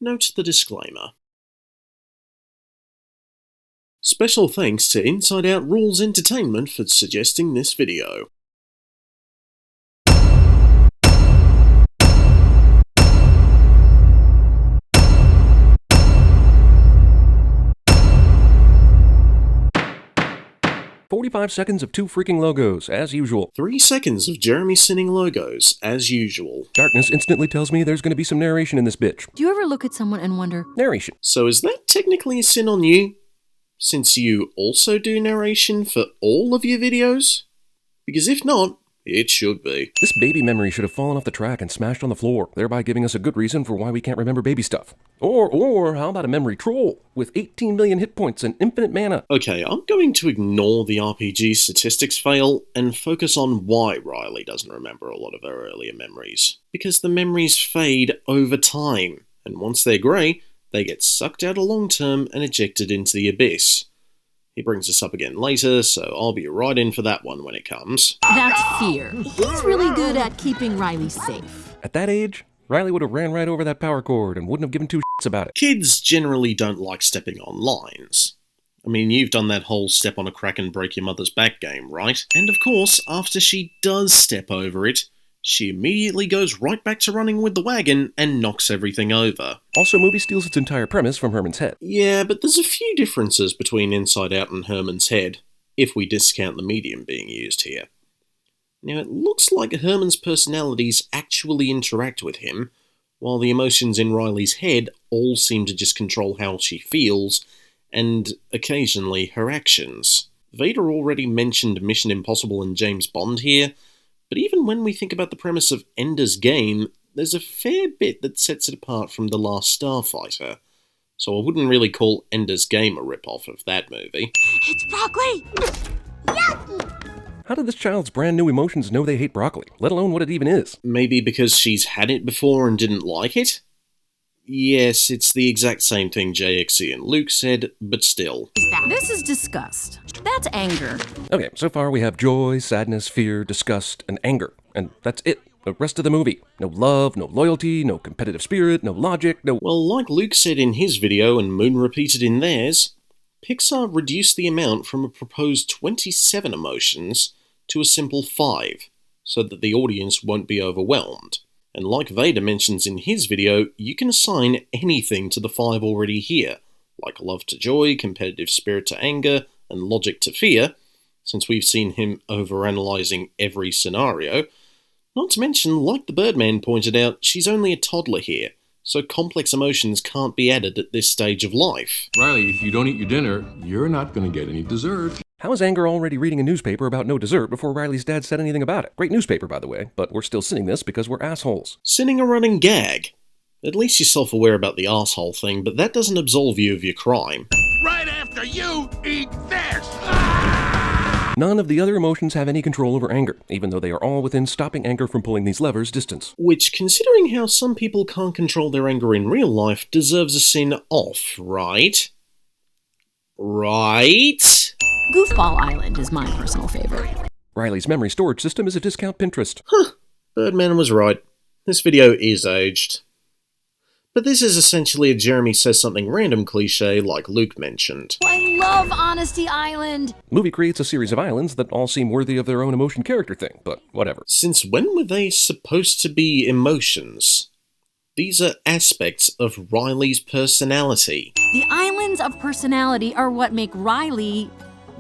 Note the disclaimer. Special thanks to Inside Out Rules Entertainment for suggesting this video. "45 seconds of two freaking logos, as usual. 3 seconds of Jeremy sinning logos, as usual. Darkness instantly tells me there's going to be some narration in this bitch. Do you ever look at someone and wonder, Narration. So is that technically a sin on you? Since you also do narration for all of your videos? Because if not, it should be. This baby memory should have fallen off the track and smashed on the floor, thereby giving us a good reason for why we can't remember baby stuff. Or how about a memory troll with 18 million hit points and infinite mana? Okay, I'm going to ignore the RPG statistics fail and focus on why Riley doesn't remember a lot of her earlier memories. Because the memories fade over time, and once they're grey, they get sucked out of long term and ejected into the abyss. He brings this up again later, so I'll be right in for that one when it comes. that's fear. He's really good at keeping Riley safe. At that age, Riley would have ran right over that power cord and wouldn't have given two shits about it. Kids generally don't like stepping on lines. I mean, you've done that whole step on a crack and break your mother's back game, right? And of course, after she does step over it, she immediately goes right back to running with the wagon and knocks everything over. Also, movie steals its entire premise from Herman's head. Yeah, but there's a few differences between Inside Out and Herman's head, if we discount the medium being used here. Now, it looks like Herman's personalities actually interact with him, while the emotions in Riley's head all seem to just control how she feels, and occasionally her actions. Vader already mentioned Mission Impossible and James Bond here, but even when we think about the premise of Ender's Game, there's a fair bit that sets it apart from The Last Starfighter, so I wouldn't really call Ender's Game a rip-off of that movie. It's broccoli! Yucky! How did this child's brand new emotions know they hate broccoli, let alone what it even is? Maybe because she's had it before and didn't like it? Yes, it's the exact same thing JXC and Luke said, but still. This is disgust. That's anger. Okay, so far we have joy, sadness, fear, disgust, and anger. And that's it. The rest of the movie. No love, no loyalty, no competitive spirit, no logic, no... Well, like Luke said in his video and Moon repeated in theirs, Pixar reduced the amount from a proposed 27 emotions to a simple 5, so that the audience won't be overwhelmed. And like Vader mentions in his video, you can assign anything to the 5 already here, like love to joy, competitive spirit to anger, and logic to fear, since we've seen him overanalyzing every scenario. Not to mention, like the Birdman pointed out, she's only a toddler here, so complex emotions can't be added at this stage of life. Riley, if you don't eat your dinner, you're not going to get any dessert. How is Anger already reading a newspaper about no dessert before Riley's dad said anything about it? Great newspaper, by the way, but we're still sinning this because we're assholes. Sinning a running gag. At least you're self-aware about the asshole thing, but that doesn't absolve you of your crime. Right after you eat this! None of the other emotions have any control over anger, even though they are all within stopping anger from pulling these levers distance. Which, considering how some people can't control their anger in real life, deserves a sin off, right? Right? Goofball Island is my personal favorite. Riley's memory storage system is a discount Pinterest. Birdman was right. This video is aged. But this is essentially a Jeremy says something random cliche like Luke mentioned. I love Honesty Island! The movie creates a series of islands that all seem worthy of their own emotion character thing, but whatever. Since when were they supposed to be emotions? These are aspects of Riley's personality. The islands of personality are what make Riley...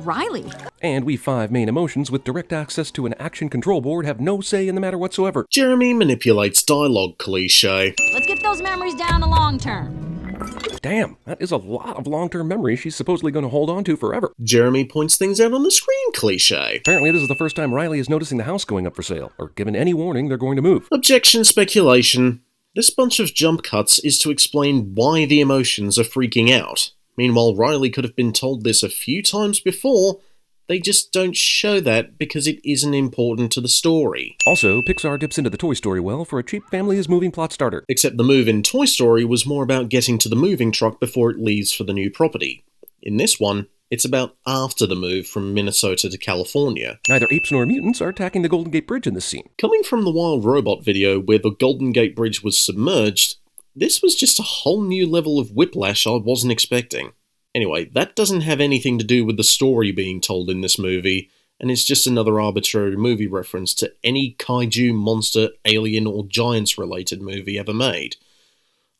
Riley. And we 5 main emotions with direct access to an action control board have no say in the matter whatsoever. Jeremy manipulates dialogue cliche. Let's get those memories down to long term. Damn, that is a lot of long-term memory she's supposedly going to hold on to forever. Jeremy points things out on the screen cliche. Apparently this is the first time Riley is noticing the house going up for sale, or given any warning they're going to move. Objection speculation. This bunch of jump cuts is to explain why the emotions are freaking out. Meanwhile, Riley could have been told this a few times before, they just don't show that because it isn't important to the story. Also, Pixar dips into the Toy Story well for a cheap family is moving plot starter. Except the move in Toy Story was more about getting to the moving truck before it leaves for the new property. In this one, it's about after the move from Minnesota to California. Neither apes nor mutants are attacking the Golden Gate Bridge in this scene. Coming from the Wild Robot video where the Golden Gate Bridge was submerged, This was just a whole new level of whiplash I wasn't expecting. Anyway, that doesn't have anything to do with the story being told in this movie, and it's just another arbitrary movie reference to any kaiju, monster, alien, or giants-related movie ever made.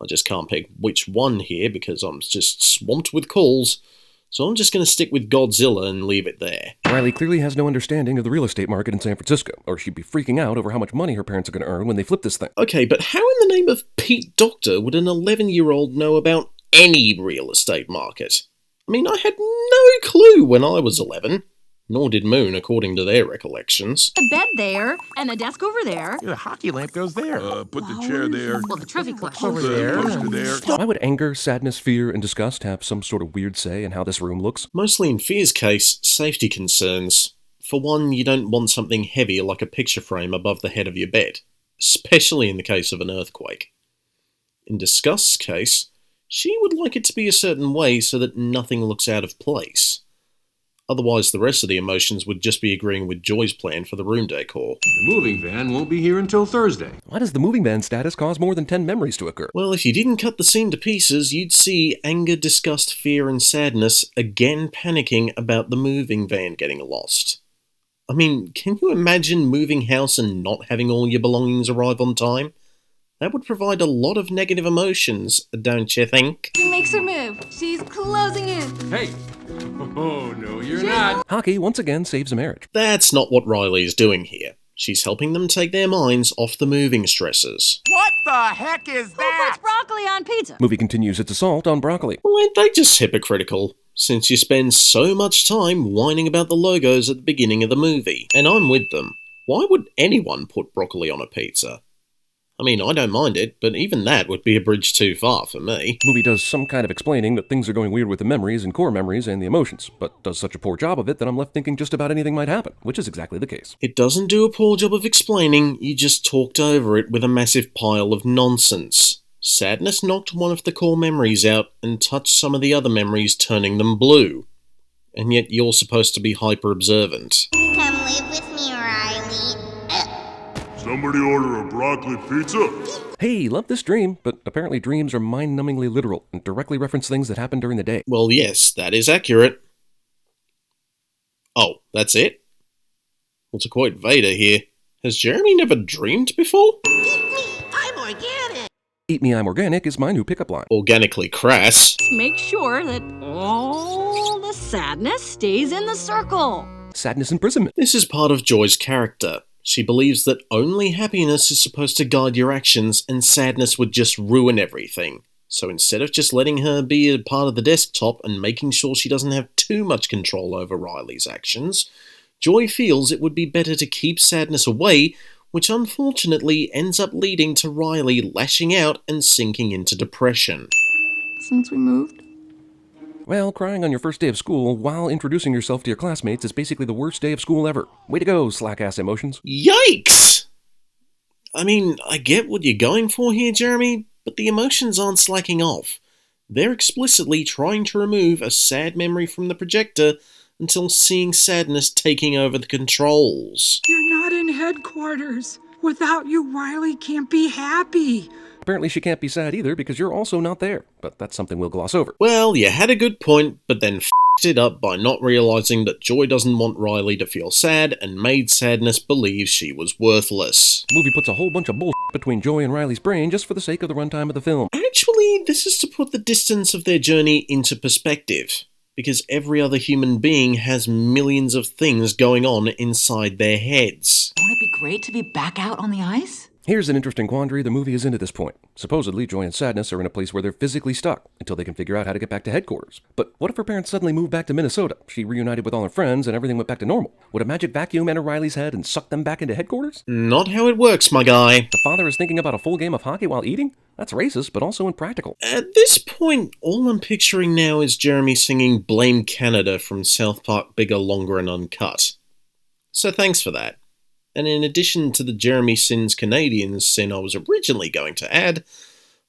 I just can't pick which one here because I'm just swamped with calls, so I'm just going to stick with Godzilla and leave it there. Riley clearly has no understanding of the real estate market in San Francisco, or she'd be freaking out over how much money her parents are going to earn when they flip this thing. Okay, but how in the name of Pete Doctor would an 11-year-old know about any real estate market? I mean, I had no clue when I was 11. Nor did Moon, according to their recollections. A bed there, and a desk over there. The hockey lamp goes there. Put the chair there. Well, the trophy collection. Over there. Poster there. Why would anger, sadness, fear, and disgust have some sort of weird say in how this room looks? Mostly in Fear's case, safety concerns. For one, you don't want something heavy like a picture frame above the head of your bed, especially in the case of an earthquake. In Disgust's case, she would like it to be a certain way so that nothing looks out of place. Otherwise, the rest of the emotions would just be agreeing with Joy's plan for the room decor. The moving van won't be here until Thursday. Why does the moving van status cause more than 10 memories to occur? Well, if you didn't cut the scene to pieces, you'd see anger, disgust, fear, and sadness again panicking about the moving van getting lost. I mean, can you imagine moving house and not having all your belongings arrive on time? That would provide a lot of negative emotions, don't you think? She makes her move. She's closing in. Hey! Oh, no, you're not. Hockey once again saves a marriage. That's not what Riley's doing here. She's helping them take their minds off the moving stresses. What the heck is Who that? puts broccoli on pizza? Movie continues its assault on broccoli. Well, ain't they just hypocritical? Since you spend so much time whining about the logos at the beginning of the movie. And I'm with them. Why would anyone put broccoli on a pizza? I mean, I don't mind it, but even that would be a bridge too far for me. Movie does some kind of explaining that things are going weird with the memories and core memories and the emotions, but does such a poor job of it that I'm left thinking just about anything might happen, which is exactly the case. It doesn't do a poor job of explaining, you just talked over it with a massive pile of nonsense. Sadness knocked one of the core memories out and touched some of the other memories, turning them blue. And yet you're supposed to be hyper-observant. Come live with me, Riley. Somebody order a broccoli pizza? Hey, love this dream, but apparently dreams are mind-numbingly literal and directly reference things that happen during the day. Well, yes, that is accurate. Oh, that's it? Well, to quote Vader here, has Jeremy never dreamed before? I'm organic. Eat Me, I'm Organic is my new pickup line. Organically crass. Make sure that all the sadness stays in the circle. Sadness imprisonment. This is part of Joy's character. She believes that only happiness is supposed to guide your actions and sadness would just ruin everything. So instead of just letting her be a part of the desktop and making sure she doesn't have too much control over Riley's actions, Joy feels it would be better to keep sadness away, which unfortunately ends up leading to Riley lashing out and sinking into depression. Since we moved? Well, crying on your first day of school while introducing yourself to your classmates is basically the worst day of school ever. Way to go, slack-ass emotions. Yikes! I mean, I get what you're going for here, Jeremy, but the emotions aren't slacking off. They're explicitly trying to remove a sad memory from the projector until seeing sadness taking over the controls. You're not in headquarters. Without you, Riley can't be happy. Apparently she can't be sad either because you're also not there, but that's something we'll gloss over. Well, you had a good point, but then f***ed it up by not realizing that Joy doesn't want Riley to feel sad and made sadness believe she was worthless. The movie puts a whole bunch of bullshit between Joy and Riley's brain just for the sake of the runtime of the film. Actually, this is to put the distance of their journey into perspective, because every other human being has millions of things going on inside their heads. Won't it be great to be back out on the ice? Here's an interesting quandary the movie is in at this point. Supposedly, Joy and Sadness are in a place where they're physically stuck until they can figure out how to get back to headquarters. But what if her parents suddenly moved back to Minnesota? She reunited with all her friends and everything went back to normal. Would a magic vacuum enter Riley's head and suck them back into headquarters? Not how it works, my guy. The father is thinking about a full game of hockey while eating? That's racist, but also impractical. At this point, all I'm picturing now is Jeremy singing Blame Canada from South Park Bigger, Longer and Uncut. So thanks for that. And in addition to the CinemaSins Canadian sin I was originally going to add,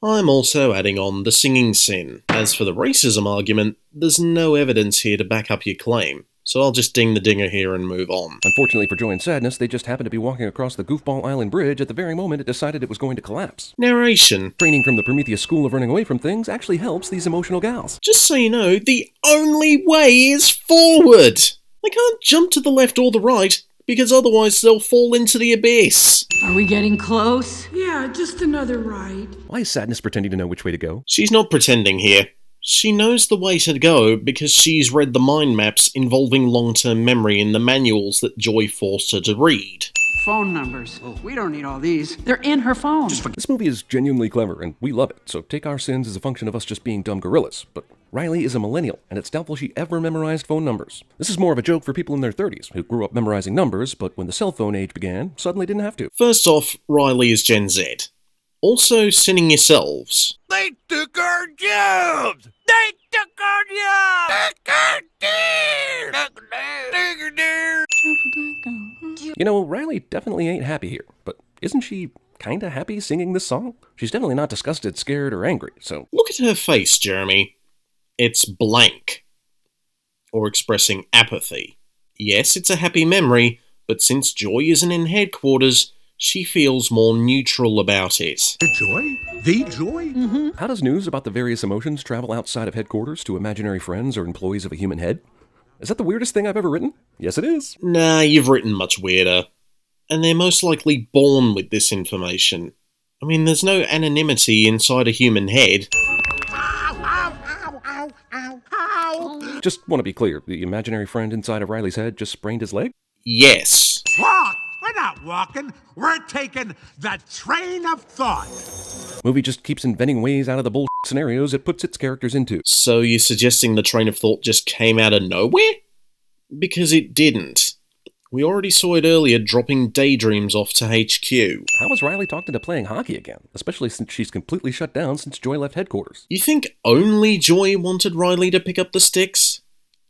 I'm also adding on the singing sin. As for the racism argument, there's no evidence here to back up your claim, so I'll just ding the dinger here and move on. Unfortunately for Joy and Sadness, they just happened to be walking across the Goofball Island Bridge at the very moment it decided it was going to collapse. Narration. Training from the Prometheus school of running away from things actually helps these emotional gals. Just so you know, the only way is forward! They can't jump to the left or the right, because otherwise they'll fall into the abyss. Are we getting close? Yeah, just another ride. Why is Sadness pretending to know which way to go? She's not pretending here. She knows the way to go because she's read the mind maps involving long-term memory in the manuals that Joy forced her to read. Phone numbers. We don't need all these. They're in her phone. This movie is genuinely clever, and we love it, so take our sins as a function of us just being dumb gorillas. But Riley is a millennial, and it's doubtful she ever memorized phone numbers. This is more of a joke for people in their 30s, who grew up memorizing numbers, but when the cell phone age began, suddenly didn't have to. First off, Riley is Gen Z. Also, sinning yourselves. They took our jobs! They took our jobs! Took our deer! Took our deer! You know, Riley definitely ain't happy here, but isn't she kinda happy singing this song? She's definitely not disgusted, scared, or angry, so... Look at her face, Jeremy. It's blank. Or expressing apathy. Yes, it's a happy memory, but since Joy isn't in headquarters, she feels more neutral about it. The joy? The joy? How does news about the various emotions travel outside of headquarters to imaginary friends or employees of a human head? Is that the weirdest thing I've ever written? Yes, it is. Nah, you've written much weirder. And they're most likely born with this information. I mean, there's no anonymity inside a human head. Just want to be clear, the imaginary friend inside of Riley's head just sprained his leg? Yes. Walk! We're not walking. We're taking the train of thought. Movie just keeps inventing ways out of the bullshit scenarios it puts its characters into. So you're suggesting the train of thought just came out of nowhere? Because it didn't. We already saw it earlier dropping daydreams off to HQ. How is Riley talked into playing hockey again? Especially since she's completely shut down since Joy left headquarters. You think only Joy wanted Riley to pick up the sticks?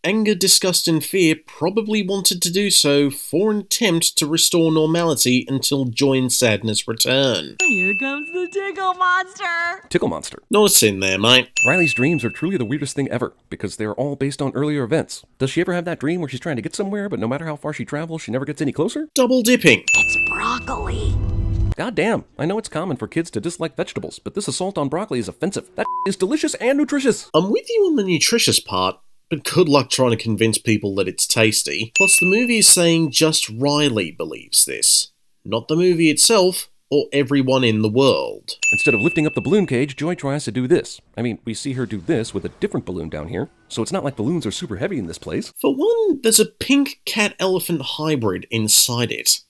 Anger, disgust, and fear probably wanted to do so for an attempt to restore normality until Joy and Sadness return. Here comes the tickle monster. Tickle Monster. Not a sin there, mate. Riley's dreams are truly the weirdest thing ever, because they're all based on earlier events. Does she ever have that dream where she's trying to get somewhere, but no matter how far she travels, she never gets any closer? Double dipping. It's broccoli. God damn, I know it's common for kids to dislike vegetables, but this assault on broccoli is offensive. That is delicious and nutritious. I'm with you on the nutritious part, but good luck trying to convince people that it's tasty. Plus, the movie is saying just Riley believes this, not the movie itself or everyone in the world. Instead of lifting up the balloon cage, Joy tries to do this. I mean, we see her do this with a different balloon down here, so it's not like balloons are super heavy in this place. For one, there's a pink cat-elephant hybrid inside it.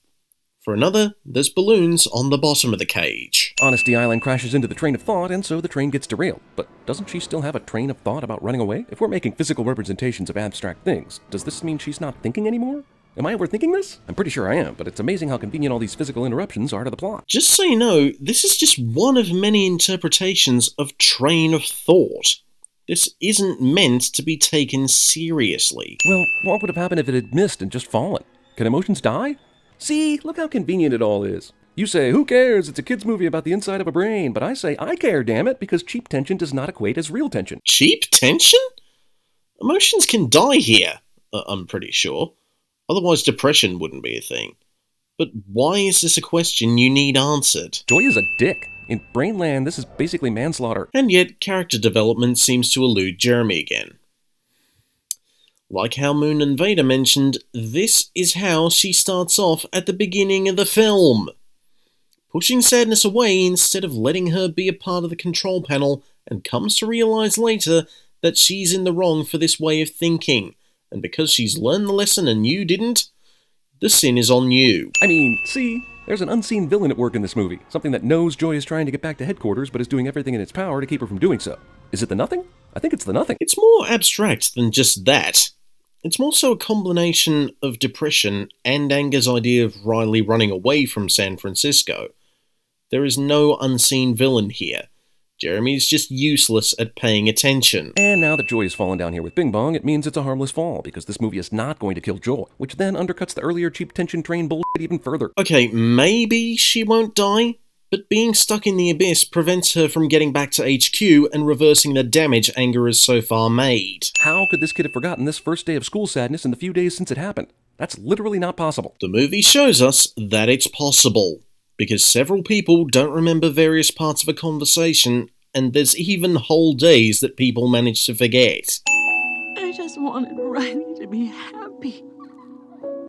For another, there's balloons on the bottom of the cage. Honesty Island crashes into the train of thought, and so the train gets derailed. But doesn't she still have a train of thought about running away? If we're making physical representations of abstract things, does this mean she's not thinking anymore? Am I overthinking this? I'm pretty sure I am, but it's amazing how convenient all these physical interruptions are to the plot. Just so you know, this is just one of many interpretations of train of thought. This isn't meant to be taken seriously. Well, what would have happened if it had missed and just fallen? Can emotions die? See, look how convenient it all is. You say, who cares? It's a kid's movie about the inside of a brain. But I say, I care, damn it, because cheap tension does not equate as real tension. Cheap tension? Emotions can die here, I'm pretty sure. Otherwise depression wouldn't be a thing. But why is this a question you need answered? Joy is a dick. In Brainland, this is basically manslaughter. And yet, character development seems to elude Jeremy again. Like how Moon and Vader mentioned, this is how she starts off at the beginning of the film. Pushing Sadness away instead of letting her be a part of the control panel, and comes to realise later that she's in the wrong for this way of thinking. And because she's learned the lesson and you didn't, the sin is on you. I mean, see, there's an unseen villain at work in this movie. Something that knows Joy is trying to get back to headquarters, but is doing everything in its power to keep her from doing so. Is it the Nothing? I think it's the Nothing. It's more abstract than just that. It's more so a combination of depression and Anger's idea of Riley running away from San Francisco. There is no unseen villain here. Jeremy's just useless at paying attention. And now that Joy has fallen down here with Bing Bong, it means it's a harmless fall, because this movie is not going to kill Joy, which then undercuts the earlier cheap tension train bullshit even further. Okay, maybe she won't die, But being stuck in the abyss prevents her from getting back to HQ and reversing the damage Anger has so far made. How could this kid have forgotten this first day of school sadness in the few days since it happened? That's literally not possible. The movie shows us that it's possible, because several people don't remember various parts of a conversation, and there's even whole days that people manage to forget. I just wanted Riley to be happy.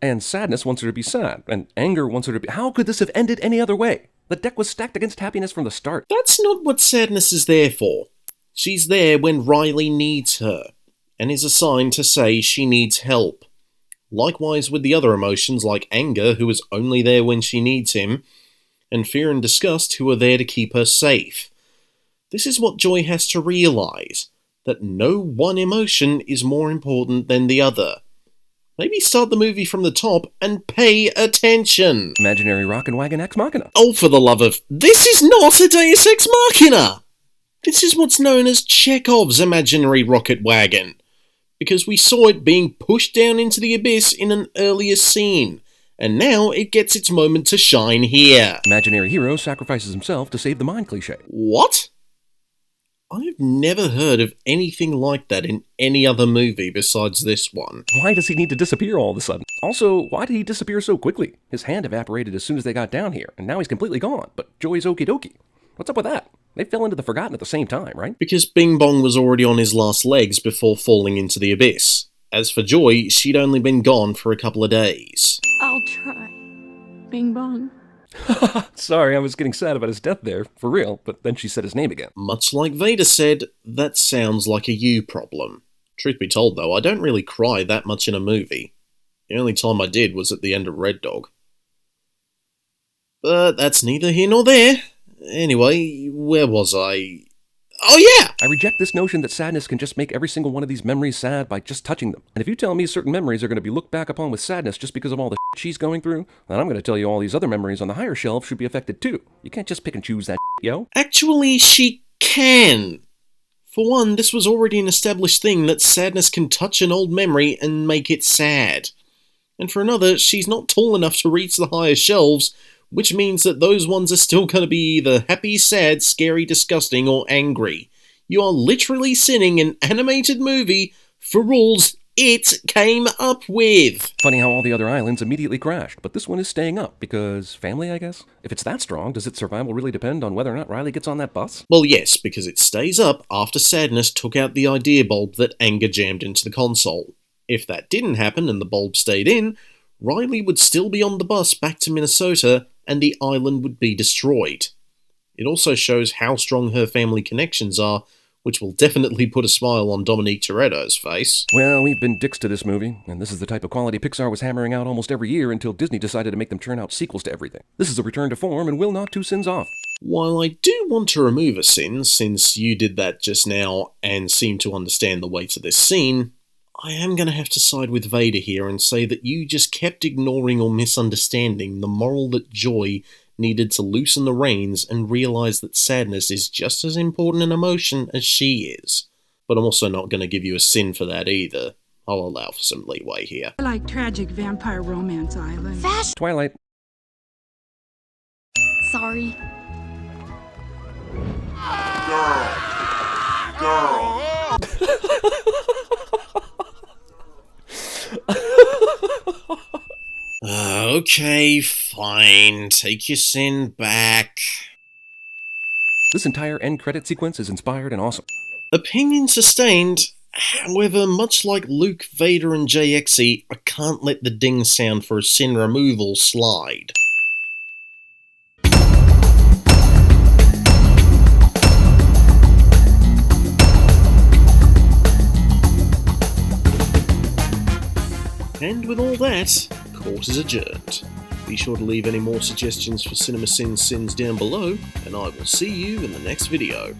And sadness wants her to be sad, and anger wants her to be... How could this have ended any other way? The deck was stacked against happiness from the start. That's not what sadness is there for. She's there when Riley needs her, and is assigned to say she needs help. Likewise with the other emotions like anger, who is only there when she needs him, and fear and disgust, who are there to keep her safe. This is what Joy has to realise, that no one emotion is more important than the other. Maybe start the movie from the top and pay attention. Imaginary rocket wagon ex machina. Oh, for the love of... This is not a Deus Ex Machina! This is what's known as Chekhov's imaginary rocket wagon, because we saw it being pushed down into the abyss in an earlier scene, and now it gets its moment to shine here. Imaginary hero sacrifices himself to save the mind cliché. What? I've never heard of anything like that in any other movie besides this one. Why does he need to disappear all of a sudden? Also, why did he disappear so quickly? His hand evaporated as soon as they got down here, and now he's completely gone, but Joy's okie dokie. What's up with that? They fell into the forgotten at the same time, right? Because Bing Bong was already on his last legs before falling into the abyss. As for Joy, she'd only been gone for a couple of days. I'll try. Bing bong. Sorry, I was getting sad about his death there, for real, but then she said his name again. Much like Vader said, that sounds like a you problem. Truth be told though, I don't really cry that much in a movie. The only time I did was at the end of Red Dog. But that's neither here nor there. Anyway, where was I? Oh yeah! I reject this notion that sadness can just make every single one of these memories sad by just touching them. And if you tell me certain memories are going to be looked back upon with sadness just because of all the shit she's going through, then I'm going to tell you all these other memories on the higher shelf should be affected too. You can't just pick and choose that shit, yo. Actually, she can. For one, this was already an established thing that sadness can touch an old memory and make it sad. And for another, she's not tall enough to reach the higher shelves, which means that those ones are still going to be either happy, sad, scary, disgusting, or angry. You are literally sinning an animated movie for rules it came up with. Funny how all the other islands immediately crashed, but this one is staying up because family, I guess? If it's that strong, does its survival really depend on whether or not Riley gets on that bus? Well, yes, because it stays up after sadness took out the idea bulb that anger jammed into the console. If that didn't happen and the bulb stayed in, Riley would still be on the bus back to Minnesota, and the island would be destroyed. It also shows how strong her family connections are, which will definitely put a smile on Dominique Toretto's face. Well, we've been dicks to this movie, and this is the type of quality Pixar was hammering out almost every year until Disney decided to make them turn out sequels to everything. This is a return to form and will knock two sins off. While I do want to remove a sin, since you did that just now and seem to understand the weight of this scene, I am going to have to side with Vader here and say that you just kept ignoring or misunderstanding the moral that Joy needed to loosen the reins and realize that sadness is just as important an emotion as she is. But I'm also not going to give you a sin for that either. I'll allow for some leeway here. I like tragic vampire romance island. Fast. Twilight. Sorry. Girl. Okay, fine. Take your sin back. This entire end credit sequence is inspired and awesome. Opinion sustained. However, much like Luke, Vader, and JXE, I can't let the ding sound for a sin removal slide. And with all that, court is adjourned. Be sure to leave any more suggestions for CinemaSins sins down below, and I will see you in the next video.